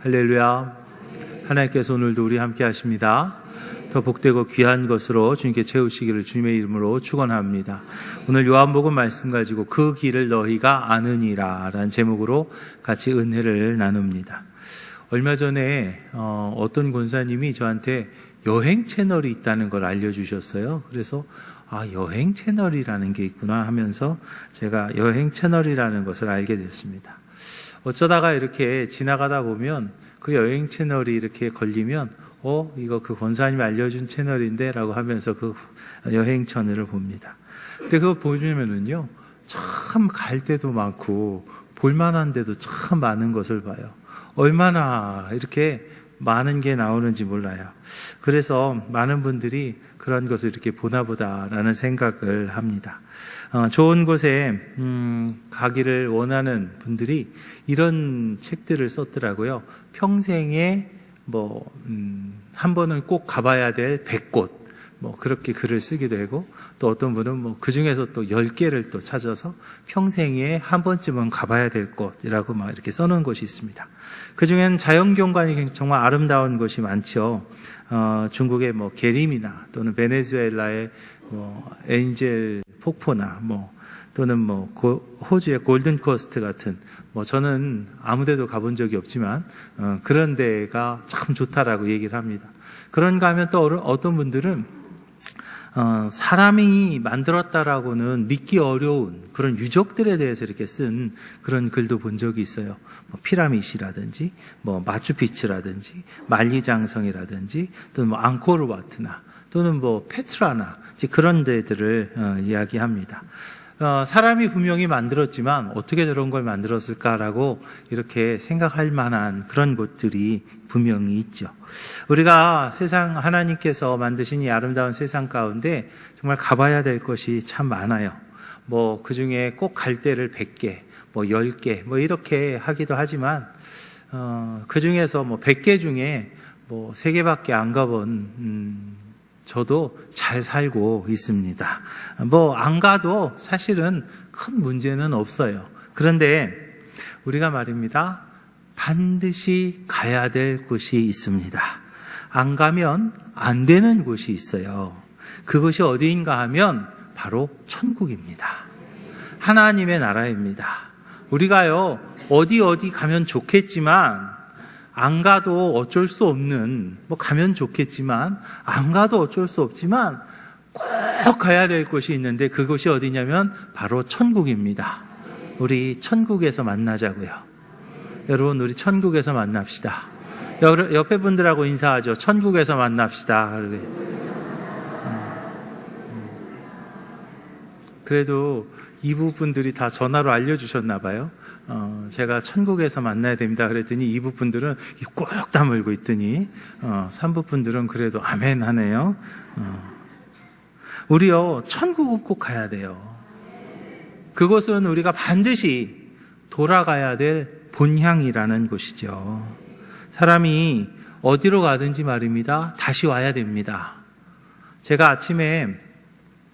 할렐루야. 하나님께서 오늘도 우리 함께 하십니다. 더 복되고 귀한 것으로 주님께 채우시기를 주님의 이름으로 축원합니다. 오늘 요한복음 말씀 가지고 그 길을 너희가 아느니라 라는 제목으로 같이 은혜를 나눕니다. 얼마 전에 어떤 권사님이 저한테 여행 채널이 있다는 걸 알려주셨어요. 그래서 여행 채널이라는 게 있구나 하면서 제가 여행 채널이라는 것을 알게 됐습니다. 어쩌다가 이렇게 지나가다 보면 그 여행 채널이 이렇게 걸리면 이거 그 권사님이 알려준 채널인데 라고 하면서 그 여행 채널을 봅니다. 근데 그거 보면은요, 참 갈 데도 많고 볼만한 데도 참 많은 것을 봐요. 얼마나 이렇게 많은 게 나오는지 몰라요. 그래서 많은 분들이 그런 것을 이렇게 보나 보다라는 생각을 합니다. 좋은 곳에 가기를 원하는 분들이 이런 책들을 썼더라고요. 평생에 한 번은 꼭 가봐야 될 100곳, 그렇게 글을 쓰기도 하고, 또 어떤 분은 그 중에서 또 10개를 또 찾아서 평생에 한 번쯤은 가봐야 될 곳이라고 막 이렇게 써놓은 곳이 있습니다. 그 중에는 자연경관이 정말 아름다운 곳이 많죠. 중국의 게림이나 또는 베네수엘라의 엔젤 폭포나 또는 호주의 골든코스트 같은 저는 아무데도 가본 적이 없지만 그런 데가 참 좋다라고 얘기를 합니다. 그런가 하면 또 어떤 분들은 사람이 만들었다라고는 믿기 어려운 그런 유적들에 대해서 이렇게 쓴 그런 글도 본 적이 있어요. 피라미드라든지 마추픽추라든지 만리장성이라든지 또는 앙코르와트나 또는 페트라나 그런 데들을 이야기합니다. 사람이 분명히 만들었지만 어떻게 저런 걸 만들었을까라고 이렇게 생각할 만한 그런 곳들이 분명히 있죠. 우리가 하나님께서 만드신 이 아름다운 세상 가운데 정말 가봐야 될 것이 참 많아요. 그 중에 꼭 갈 데를 100개, 10개, 이렇게 하기도 하지만, 그 중에서 100개 중에 3개밖에 안 가본, 저도 잘 살고 있습니다. 안 가도 사실은 큰 문제는 없어요. 그런데 우리가 말입니다. 반드시 가야 될 곳이 있습니다. 안 가면 안 되는 곳이 있어요. 그것이 어디인가 하면 바로 천국입니다. 하나님의 나라입니다. 우리가요, 어디 가면 좋겠지만 안 가도 어쩔 수 없는, 가면 좋겠지만, 안 가도 어쩔 수 없지만, 꼭 가야 될 곳이 있는데, 그곳이 어디냐면, 바로 천국입니다. 우리 천국에서 만나자고요. 여러분, 우리 천국에서 만납시다. 옆에 분들하고 인사하죠. 천국에서 만납시다. 그래도 이부 분들이 다 전화로 알려주셨나 봐요. 제가 천국에서 만나야 됩니다 그랬더니 이부 분들은 꼭 다물고 있더니 3부 분들은 그래도 아멘 하네요. 우리요, 천국은 꼭 가야 돼요. 그것은 우리가 반드시 돌아가야 될 본향이라는 곳이죠. 사람이 어디로 가든지 말입니다, 다시 와야 됩니다. 제가 아침에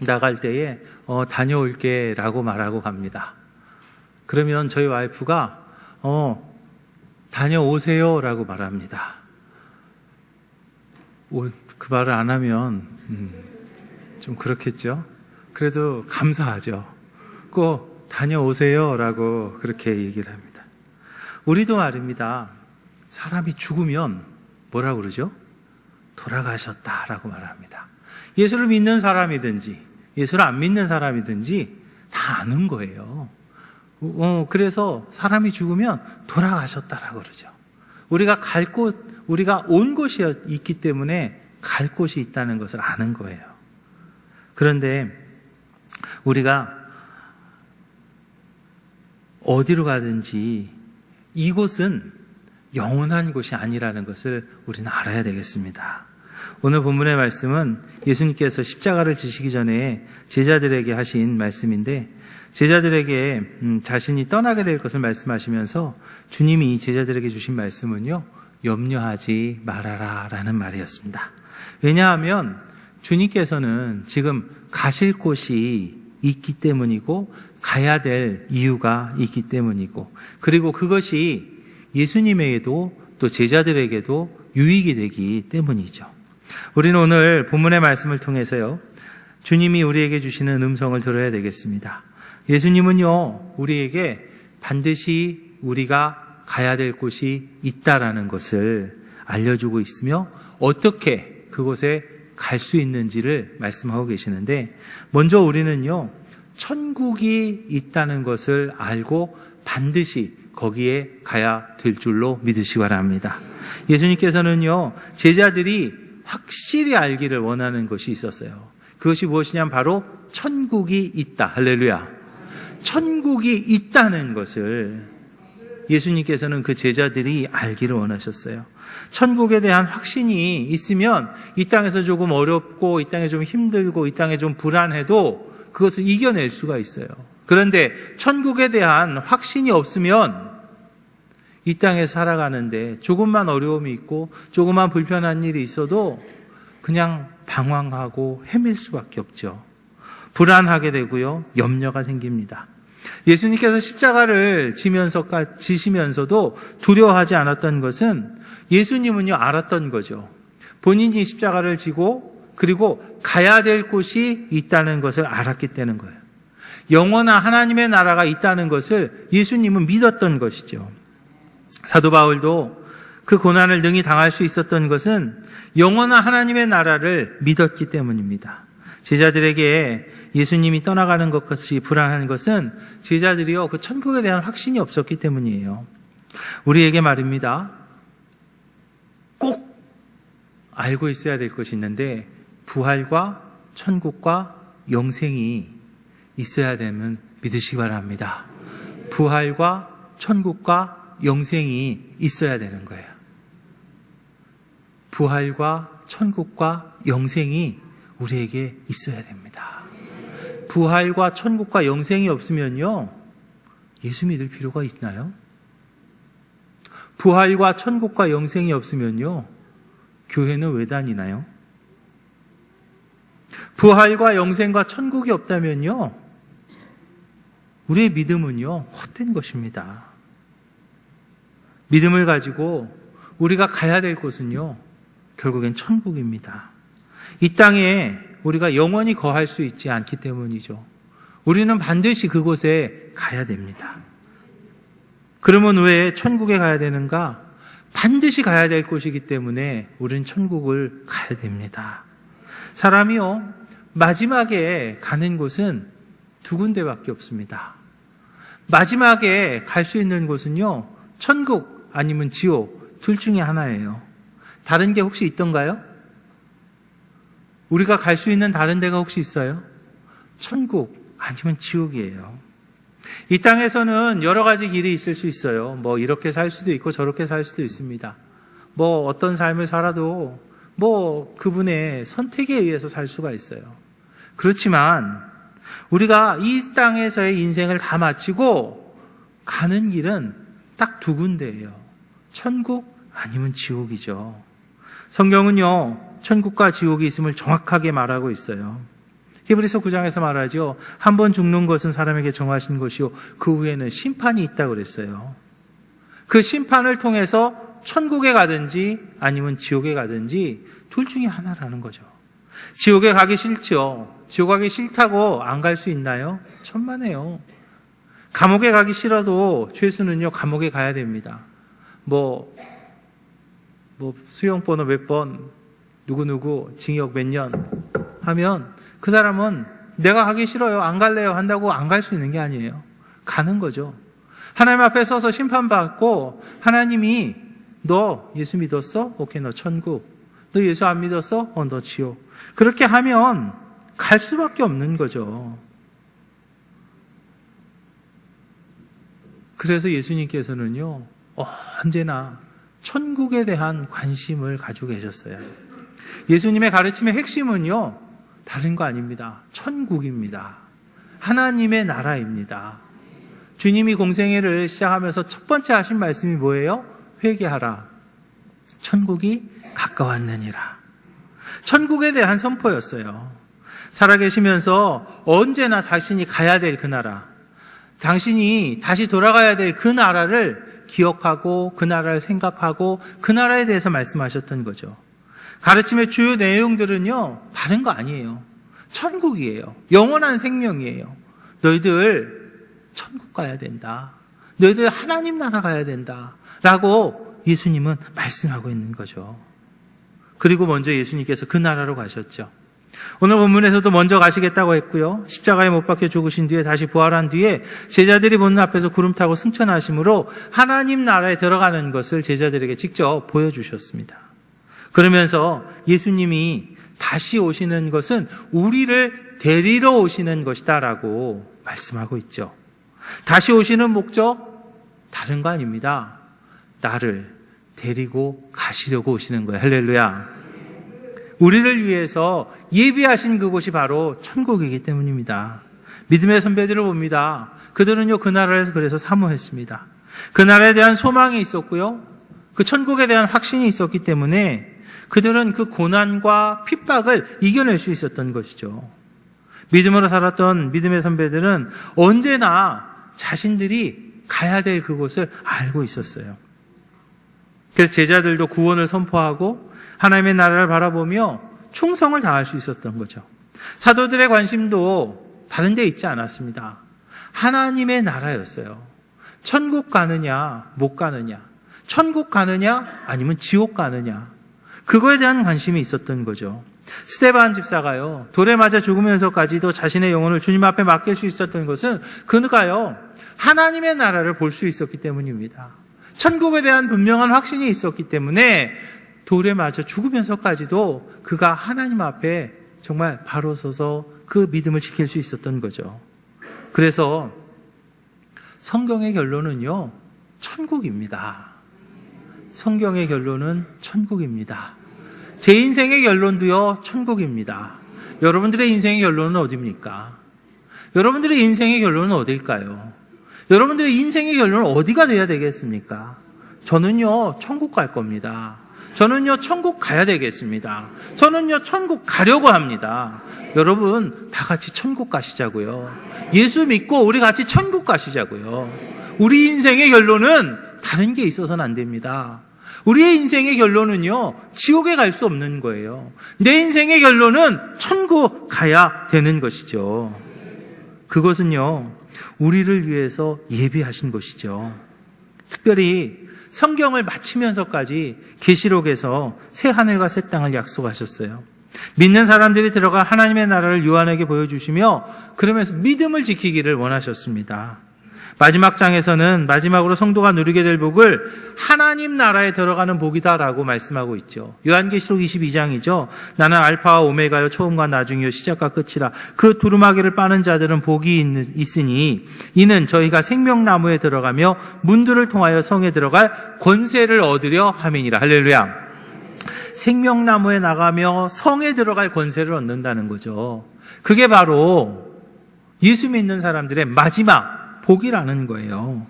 나갈 때에 다녀올게 라고 말하고 갑니다. 그러면 저희 와이프가 다녀오세요 라고 말합니다. 그 말을 안 하면 좀 그렇겠죠. 그래도 감사하죠. 꼭 다녀오세요 라고 그렇게 얘기를 합니다. 우리도 말입니다, 사람이 죽으면 뭐라고 그러죠? 돌아가셨다라고 말합니다. 예수를 믿는 사람이든지 예수를 안 믿는 사람이든지 다 아는 거예요. 그래서 사람이 죽으면 돌아가셨다라고 그러죠. 우리가 우리가 온 곳이 있기 때문에 갈 곳이 있다는 것을 아는 거예요. 그런데 우리가 어디로 가든지 이곳은 영원한 곳이 아니라는 것을 우리는 알아야 되겠습니다. 오늘 본문의 말씀은 예수님께서 십자가를 지시기 전에 제자들에게 하신 말씀인데, 제자들에게 자신이 떠나게 될 것을 말씀하시면서 주님이 제자들에게 주신 말씀은요, 염려하지 말아라 라는 말이었습니다. 왜냐하면 주님께서는 지금 가실 곳이 있기 때문이고 가야 될 이유가 있기 때문이고, 그리고 그것이 예수님에게도 또 또 제자들에게도 유익이 되기 때문이죠. 우리는 오늘 본문의 말씀을 통해서요, 주님이 우리에게 주시는 음성을 들어야 되겠습니다. 예수님은요, 우리에게 반드시 우리가 가야 될 곳이 있다라는 것을 알려주고 있으며 어떻게 그곳에 갈 수 있는지를 말씀하고 계시는데, 먼저 우리는요, 천국이 있다는 것을 알고 반드시 거기에 가야 될 줄로 믿으시기 바랍니다. 예수님께서는요, 제자들이 확실히 알기를 원하는 것이 있었어요. 그것이 무엇이냐면 바로 천국이 있다. 할렐루야. 천국이 있다는 것을 예수님께서는 그 제자들이 알기를 원하셨어요. 천국에 대한 확신이 있으면 이 땅에서 조금 어렵고 이 땅에 좀 힘들고 이 땅에 좀 불안해도 그것을 이겨낼 수가 있어요. 그런데 천국에 대한 확신이 없으면 이 땅에 살아가는데 조금만 어려움이 있고 조금만 불편한 일이 있어도 그냥 방황하고 헤맬 수밖에 없죠. 불안하게 되고요, 염려가 생깁니다. 예수님께서 십자가를 지시면서도 두려워하지 않았던 것은 예수님은요, 알았던 거죠. 본인이 십자가를 지고 그리고 가야 될 곳이 있다는 것을 알았기 때문인 거예요. 영원한 하나님의 나라가 있다는 것을 예수님은 믿었던 것이죠. 사도 바울도 그 고난을 능히 당할 수 있었던 것은 영원한 하나님의 나라를 믿었기 때문입니다. 제자들에게 예수님이 떠나가는 것 같이 불안한 것은 제자들이요, 그 천국에 대한 확신이 없었기 때문이에요. 우리에게 말입니다. 꼭 알고 있어야 될 것이 있는데, 부활과 천국과 영생이 있어야 되면 믿으시기 바랍니다. 부활과 천국과 영생이 있어야 되는 거예요. 부활과 천국과 영생이 우리에게 있어야 됩니다. 부활과 천국과 영생이 없으면요, 예수 믿을 필요가 있나요? 부활과 천국과 영생이 없으면요, 교회는 왜 다니나요? 부활과 영생과 천국이 없다면요, 우리의 믿음은요, 헛된 것입니다. 믿음을 가지고 우리가 가야 될 곳은요, 결국엔 천국입니다. 이 땅에 우리가 영원히 거할 수 있지 않기 때문이죠. 우리는 반드시 그곳에 가야 됩니다. 그러면 왜 천국에 가야 되는가? 반드시 가야 될 곳이기 때문에 우리는 천국을 가야 됩니다. 사람이요, 마지막에 가는 곳은 두 군데밖에 없습니다. 마지막에 갈 수 있는 곳은요, 천국 아니면 지옥 둘 중에 하나예요. 다른 게 혹시 있던가요? 우리가 갈 수 있는 다른 데가 혹시 있어요? 천국 아니면 지옥이에요. 이 땅에서는 여러 가지 길이 있을 수 있어요. 뭐 이렇게 살 수도 있고 저렇게 살 수도 있습니다. 뭐 어떤 삶을 살아도 뭐 그분의 선택에 의해서 살 수가 있어요. 그렇지만 우리가 이 땅에서의 인생을 다 마치고 가는 길은 딱 두 군데예요. 천국 아니면 지옥이죠. 성경은요, 천국과 지옥이 있음을 정확하게 말하고 있어요. 히브리서 9장에서 말하죠. 한 번 죽는 것은 사람에게 정하신 것이요, 그 후에는 심판이 있다고 그랬어요. 그 심판을 통해서 천국에 가든지 아니면 지옥에 가든지 둘 중에 하나라는 거죠. 지옥에 가기 싫죠. 지옥 가기 싫다고 안 갈 수 있나요? 천만에요. 감옥에 가기 싫어도 죄수는요, 감옥에 가야 됩니다. 뭐 수용번호 몇 번, 누구누구 징역 몇 년 하면 그 사람은 내가 가기 싫어요, 안 갈래요 한다고 안 갈 수 있는 게 아니에요. 가는 거죠. 하나님 앞에 서서 심판받고 하나님이 너 예수 믿었어? 오케이, 너 천국. 너 예수 안 믿었어? 너 지옥. 그렇게 하면 갈 수밖에 없는 거죠. 그래서 예수님께서는요, 언제나 천국에 대한 관심을 가지고 계셨어요. 예수님의 가르침의 핵심은요, 다른 거 아닙니다. 천국입니다. 하나님의 나라입니다. 주님이 공생애를 시작하면서 첫 번째 하신 말씀이 뭐예요? 회개하라. 천국이 가까웠느니라. 천국에 대한 선포였어요. 살아계시면서 언제나 자신이 가야 될 그 나라, 당신이 다시 돌아가야 될 그 나라를 기억하고 그 나라를 생각하고 그 나라에 대해서 말씀하셨던 거죠. 가르침의 주요 내용들은요, 다른 거 아니에요. 천국이에요. 영원한 생명이에요. 너희들 천국 가야 된다. 너희들 하나님 나라 가야 된다. 라고 예수님은 말씀하고 있는 거죠. 그리고 먼저 예수님께서 그 나라로 가셨죠. 오늘 본문에서도 먼저 가시겠다고 했고요. 십자가에 못 박혀 죽으신 뒤에 다시 부활한 뒤에 제자들이 보는 앞에서 구름 타고 승천하심으로 하나님 나라에 들어가는 것을 제자들에게 직접 보여주셨습니다. 그러면서 예수님이 다시 오시는 것은 우리를 데리러 오시는 것이다라고 말씀하고 있죠. 다시 오시는 목적 다른 거 아닙니다. 나를 데리고 가시려고 오시는 거예요. 할렐루야. 우리를 위해서 예비하신 그곳이 바로 천국이기 때문입니다. 믿음의 선배들을 봅니다. 그들은요, 그 나라에서 그래서 사모했습니다. 그 나라에 대한 소망이 있었고요. 그 천국에 대한 확신이 있었기 때문에 그들은 그 고난과 핍박을 이겨낼 수 있었던 것이죠. 믿음으로 살았던 믿음의 선배들은 언제나 자신들이 가야 될 그곳을 알고 있었어요. 그래서 제자들도 구원을 선포하고 하나님의 나라를 바라보며 충성을 다할 수 있었던 거죠. 사도들의 관심도 다른 데 있지 않았습니다. 하나님의 나라였어요. 천국 가느냐 못 가느냐, 천국 가느냐 아니면 지옥 가느냐, 그거에 대한 관심이 있었던 거죠. 스데반 집사가요, 돌에 맞아 죽으면서까지도 자신의 영혼을 주님 앞에 맡길 수 있었던 것은 그가요, 하나님의 나라를 볼 수 있었기 때문입니다. 천국에 대한 분명한 확신이 있었기 때문에 돌에 맞아 죽으면서까지도 그가 하나님 앞에 정말 바로 서서 그 믿음을 지킬 수 있었던 거죠. 그래서 성경의 결론은요, 천국입니다. 성경의 결론은 천국입니다. 제 인생의 결론도요, 천국입니다. 여러분들의 인생의 결론은 어디입니까? 여러분들의 인생의 결론은 어딜까요? 여러분들의 인생의 결론은 어디가 돼야 되겠습니까? 저는요, 천국 갈 겁니다. 저는요, 천국 가야 되겠습니다. 저는요, 천국 가려고 합니다. 여러분, 다 같이 천국 가시자고요. 예수 믿고 우리 같이 천국 가시자고요. 우리 인생의 결론은 다른 게 있어서는 안 됩니다. 우리의 인생의 결론은요, 지옥에 갈 수 없는 거예요. 내 인생의 결론은 천국 가야 되는 것이죠. 그것은요, 우리를 위해서 예비하신 것이죠. 특별히 성경을 마치면서까지 계시록에서 새 하늘과 새 땅을 약속하셨어요. 믿는 사람들이 들어가 하나님의 나라를 요한에게 보여주시며 그러면서 믿음을 지키기를 원하셨습니다. 마지막 장에서는 마지막으로 성도가 누리게 될 복을 하나님 나라에 들어가는 복이다라고 말씀하고 있죠. 요한계시록 22장이죠. 나는 알파와 오메가요, 처음과 나중이요, 시작과 끝이라. 그 두루마기를 빠는 자들은 복이 있으니 이는 저희가 생명나무에 들어가며 문들을 통하여 성에 들어갈 권세를 얻으려 함이니라. 할렐루야. 생명나무에 나가며 성에 들어갈 권세를 얻는다는 거죠. 그게 바로 예수 믿는 사람들의 마지막 복이라는 거예요.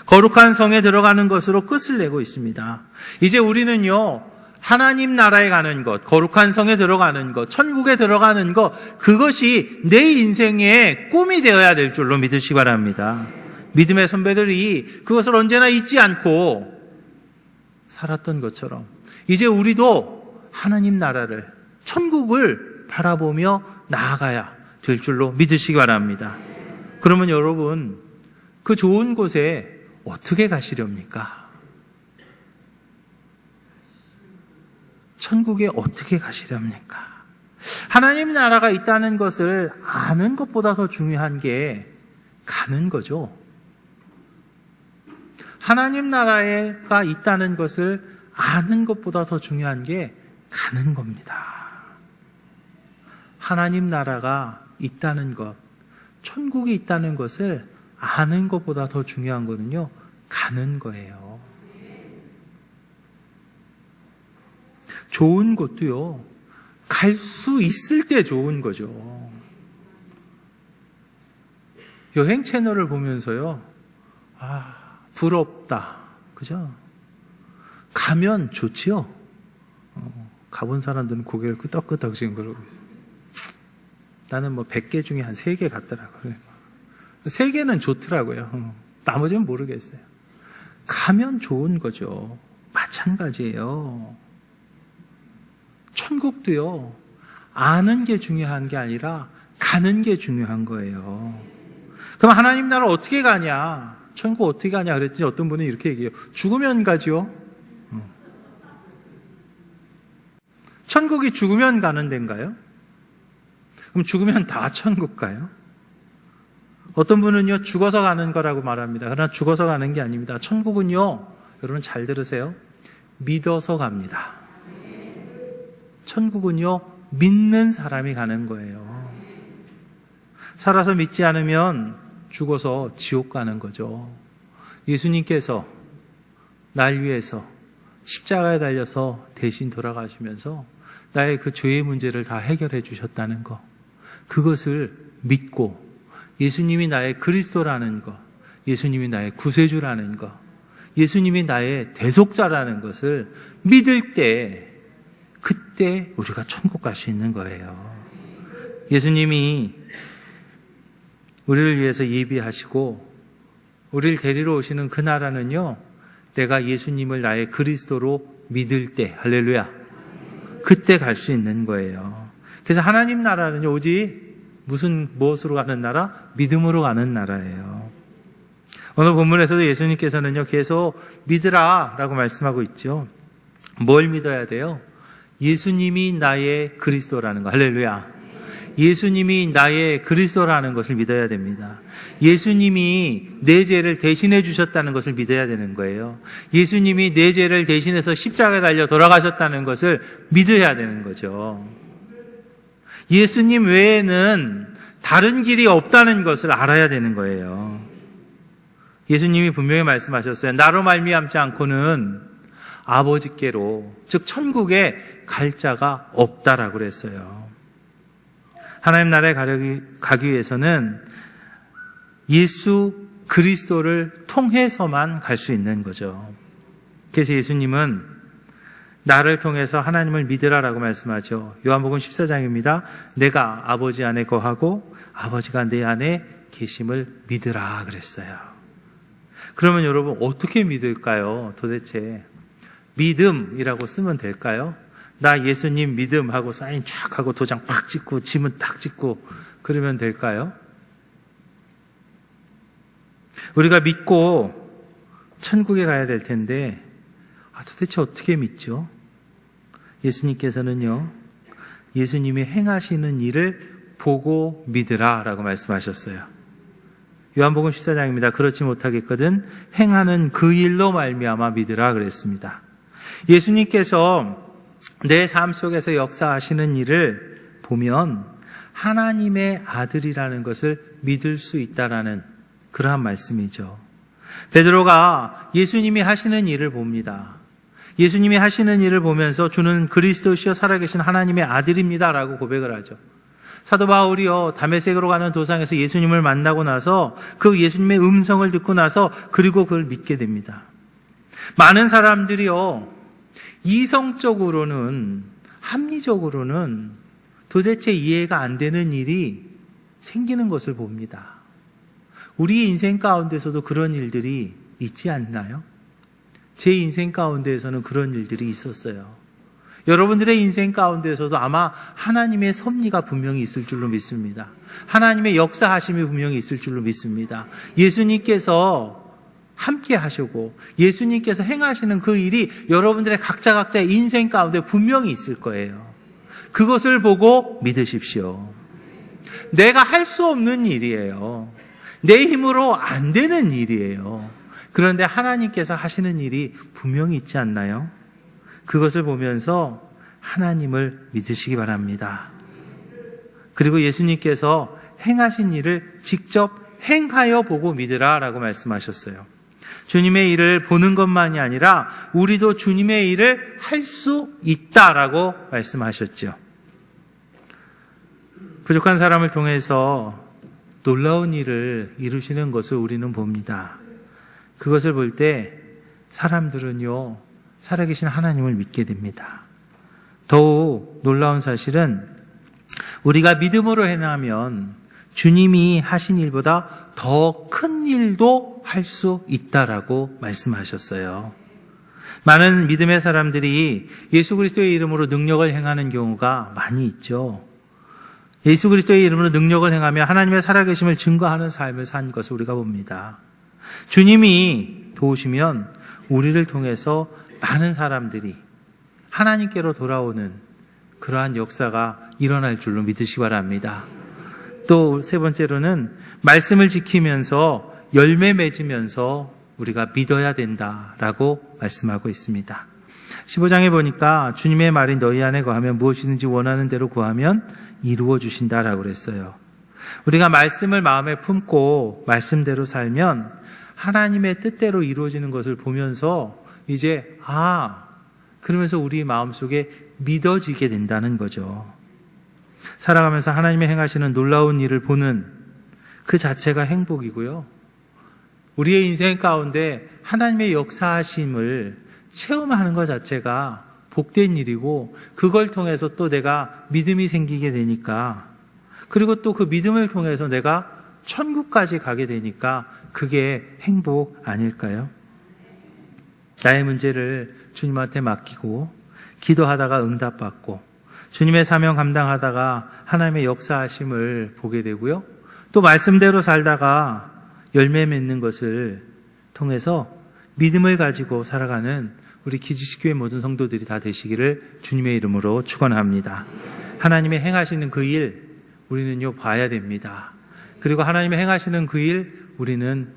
거룩한 성에 들어가는 것으로 끝을 내고 있습니다. 이제 우리는요, 하나님 나라에 가는 것, 거룩한 성에 들어가는 것, 천국에 들어가는 것, 그것이 내 인생의 꿈이 되어야 될 줄로 믿으시기 바랍니다. 믿음의 선배들이 그것을 언제나 잊지 않고 살았던 것처럼 이제 우리도 하나님 나라를, 천국을 바라보며 나아가야 될 줄로 믿으시기 바랍니다. 그러면 여러분, 그 좋은 곳에 어떻게 가시렵니까? 천국에 어떻게 가시렵니까? 하나님 나라가 있다는 것을 아는 것보다 더 중요한 게 가는 거죠. 하나님 나라가 있다는 것을 아는 것보다 더 중요한 게 가는 겁니다. 하나님 나라가 있다는 것, 천국이 있다는 것을 아는 것보다 더 중요한 거는요, 가는 거예요. 좋은 곳도요, 갈 수 있을 때 좋은 거죠. 여행 채널을 보면서요, 부럽다. 그죠? 가면 좋지요? 가본 사람들은 고개를 끄덕끄덕 지금 그러고 있어요. 나는 100개 중에 한 3개 갔더라고요. 3개는 좋더라고요. 나머지는 모르겠어요. 가면 좋은 거죠. 마찬가지예요. 천국도요, 아는 게 중요한 게 아니라 가는 게 중요한 거예요. 그럼 하나님 나라 어떻게 가냐? 천국 어떻게 가냐? 그랬더니 어떤 분은 이렇게 얘기해요. 죽으면 가죠. 천국이 죽으면 가는 데인가요? 그럼 죽으면 다 천국 가요? 어떤 분은요, 죽어서 가는 거라고 말합니다. 그러나 죽어서 가는 게 아닙니다. 천국은요, 여러분 잘 들으세요. 믿어서 갑니다. 천국은요, 믿는 사람이 가는 거예요. 살아서 믿지 않으면 죽어서 지옥 가는 거죠. 예수님께서 날 위해서 십자가에 달려서 대신 돌아가시면서 나의 그 죄의 문제를 다 해결해 주셨다는 것, 그것을 믿고 예수님이 나의 그리스도라는 것, 예수님이 나의 구세주라는 것, 예수님이 나의 대속자라는 것을 믿을 때, 그때 우리가 천국 갈 수 있는 거예요. 예수님이 우리를 위해서 예비하시고 우리를 데리러 오시는 그 나라는요, 내가 예수님을 나의 그리스도로 믿을 때, 할렐루야, 그때 갈 수 있는 거예요. 그래서 하나님 나라는요, 오직 무엇으로 가는 나라? 믿음으로 가는 나라예요. 오늘 본문에서도 예수님께서는요, 계속 믿으라 라고 말씀하고 있죠. 뭘 믿어야 돼요? 예수님이 나의 그리스도라는 거. 할렐루야. 예수님이 나의 그리스도라는 것을 믿어야 됩니다. 예수님이 내 죄를 대신해 주셨다는 것을 믿어야 되는 거예요. 예수님이 내 죄를 대신해서 십자가에 달려 돌아가셨다는 것을 믿어야 되는 거죠. 예수님 외에는 다른 길이 없다는 것을 알아야 되는 거예요. 예수님이 분명히 말씀하셨어요. 나로 말미암지 않고는 아버지께로, 즉 천국에 갈 자가 없다라고 그랬어요. 하나님 나라에 가기 위해서는 예수 그리스도를 통해서만 갈 수 있는 거죠. 그래서 예수님은 나를 통해서 하나님을 믿으라라고 말씀하죠. 요한복음 14장입니다. 내가 아버지 안에 거하고 아버지가 내 안에 계심을 믿으라 그랬어요. 그러면 여러분 어떻게 믿을까요? 도대체 믿음이라고 쓰면 될까요? 나 예수님 믿음 하고 사인 쫙 하고 도장 팍 찍고 지문 딱 찍고 그러면 될까요? 우리가 믿고 천국에 가야 될 텐데 도대체 어떻게 믿죠? 예수님께서는요, 예수님이 행하시는 일을 보고 믿으라 라고 말씀하셨어요. 요한복음 14장입니다. 그렇지 못하겠거든 행하는 그 일로 말미암아 믿으라 그랬습니다. 예수님께서 내 삶 속에서 역사하시는 일을 보면 하나님의 아들이라는 것을 믿을 수 있다라는 그러한 말씀이죠. 베드로가 예수님이 하시는 일을 봅니다. 예수님이 하시는 일을 보면서 주는 그리스도시여 살아계신 하나님의 아들입니다라고 고백을 하죠. 사도 바울이요, 다메섹으로 가는 도상에서 예수님을 만나고 나서 그 예수님의 음성을 듣고 나서 그리고 그걸 믿게 됩니다. 많은 사람들이요, 이성적으로는, 합리적으로는 도대체 이해가 안 되는 일이 생기는 것을 봅니다. 우리 인생 가운데서도 그런 일들이 있지 않나요? 제 인생 가운데에서는 그런 일들이 있었어요. 여러분들의 인생 가운데서도 아마 하나님의 섭리가 분명히 있을 줄로 믿습니다. 하나님의 역사하심이 분명히 있을 줄로 믿습니다. 예수님께서 함께 하시고 예수님께서 행하시는 그 일이 여러분들의 각자의 인생 가운데 분명히 있을 거예요. 그것을 보고 믿으십시오. 내가 할 수 없는 일이에요. 내 힘으로 안 되는 일이에요. 그런데 하나님께서 하시는 일이 분명히 있지 않나요? 그것을 보면서 하나님을 믿으시기 바랍니다. 그리고 예수님께서 행하신 일을 직접 행하여 보고 믿으라 라고 말씀하셨어요. 주님의 일을 보는 것만이 아니라 우리도 주님의 일을 할 수 있다라고 말씀하셨죠. 부족한 사람을 통해서 놀라운 일을 이루시는 것을 우리는 봅니다. 그것을 볼 때 사람들은요, 살아계신 하나님을 믿게 됩니다. 더욱 놀라운 사실은 우리가 믿음으로 행하면 주님이 하신 일보다 더 큰 일도 할 수 있다라고 말씀하셨어요. 많은 믿음의 사람들이 예수 그리스도의 이름으로 능력을 행하는 경우가 많이 있죠. 예수 그리스도의 이름으로 능력을 행하며 하나님의 살아계심을 증거하는 삶을 산 것을 우리가 봅니다. 주님이 도우시면 우리를 통해서 많은 사람들이 하나님께로 돌아오는 그러한 역사가 일어날 줄로 믿으시기 바랍니다. 또 세 번째로는 말씀을 지키면서 열매 맺으면서 우리가 믿어야 된다라고 말씀하고 있습니다. 15장에 보니까 주님의 말이 너희 안에 거하면 무엇이든지 원하는 대로 구하면 이루어 주신다라고 그랬어요. 우리가 말씀을 마음에 품고 말씀대로 살면 하나님의 뜻대로 이루어지는 것을 보면서 이제 그러면서 우리 마음속에 믿어지게 된다는 거죠. 살아가면서 하나님의 행하시는 놀라운 일을 보는 그 자체가 행복이고요. 우리의 인생 가운데 하나님의 역사하심을 체험하는 것 자체가 복된 일이고, 그걸 통해서 또 내가 믿음이 생기게 되니까, 그리고 또 그 믿음을 통해서 내가 천국까지 가게 되니까 그게 행복 아닐까요? 나의 문제를 주님한테 맡기고 기도하다가 응답받고 주님의 사명 감당하다가 하나님의 역사하심을 보게 되고요. 또 말씀대로 살다가 열매 맺는 것을 통해서 믿음을 가지고 살아가는 우리 기지식교회 모든 성도들이 다 되시기를 주님의 이름으로 축원합니다. 하나님의 행하시는 그 일 우리는요 봐야 됩니다. 그리고 하나님의 행하시는 그 일 우리는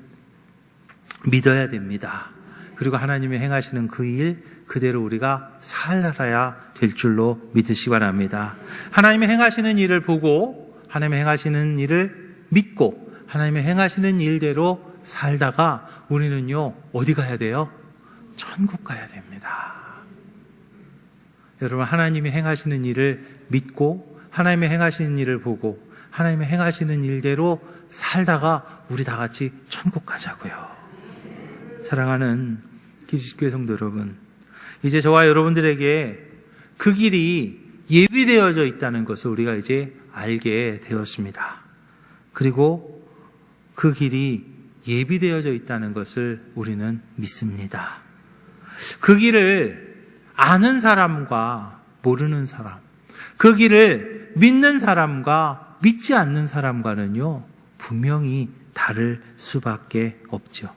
믿어야 됩니다. 그리고 하나님의 행하시는 그 일 그대로 우리가 살아야 될 줄로 믿으시기 바랍니다. 하나님의 행하시는 일을 보고 하나님의 행하시는 일을 믿고 하나님의 행하시는 일대로 살다가 우리는요 어디 가야 돼요? 천국 가야 됩니다. 여러분, 하나님이 행하시는 일을 믿고 하나님의 행하시는 일을 보고 하나님의 행하시는 일대로 살다가 우리 다 같이 천국 가자고요. 사랑하는 기지식교회 성도 여러분, 이제 저와 여러분들에게 그 길이 예비되어져 있다는 것을 우리가 이제 알게 되었습니다. 그리고 그 길이 예비되어져 있다는 것을 우리는 믿습니다. 그 길을 아는 사람과 모르는 사람, 그 길을 믿는 사람과 믿지 않는 사람과는요 분명히 다를 수밖에 없죠.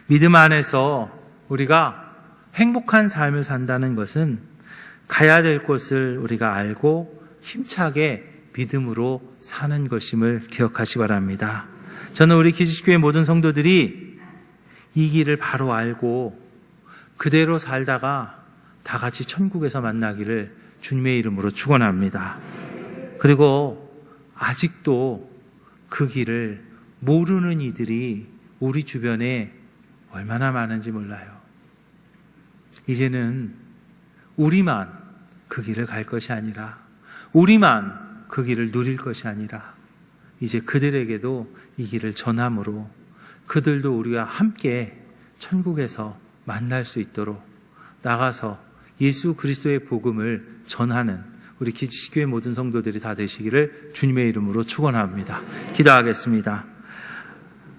믿음 안에서 우리가 행복한 삶을 산다는 것은 가야 될 곳을 우리가 알고 힘차게 믿음으로 사는 것임을 기억하시기 바랍니다. 저는 우리 기지식교회 모든 성도들이 이 길을 바로 알고 그대로 살다가 다 같이 천국에서 만나기를 주님의 이름으로 축원합니다. 그리고 아직도 그 길을 모르는 이들이 우리 주변에 얼마나 많은지 몰라요. 이제는 우리만 그 길을 갈 것이 아니라, 우리만 그 길을 누릴 것이 아니라 이제 그들에게도 이 길을 전함으로 그들도 우리와 함께 천국에서 만날 수 있도록 나가서 예수 그리스도의 복음을 전하는 우리 기지식교회 모든 성도들이 다 되시기를 주님의 이름으로 축원합니다. 기도하겠습니다.